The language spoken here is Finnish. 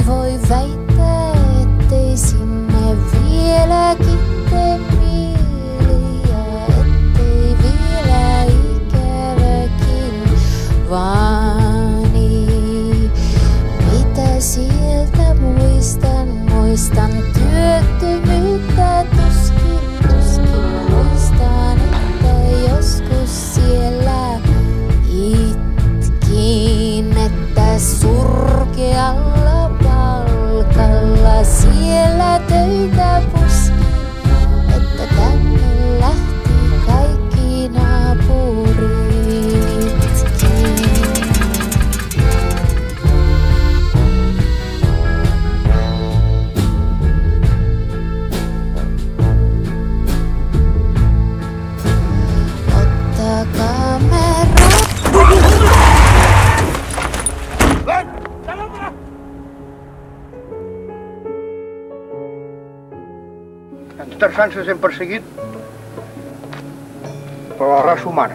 voi väittää, ettei sinne vieläkin tee mieli ja ettei vielä ikäväkin vaani. Mitä sieltä muistan työttömyyttä tuskin muistan, että joskus siellä itkin, että surkealla palkalla siellä töitä puskin, että tänne lähti kaikki naapuritkin. En Tarzán se sent perseguit per la raça humana.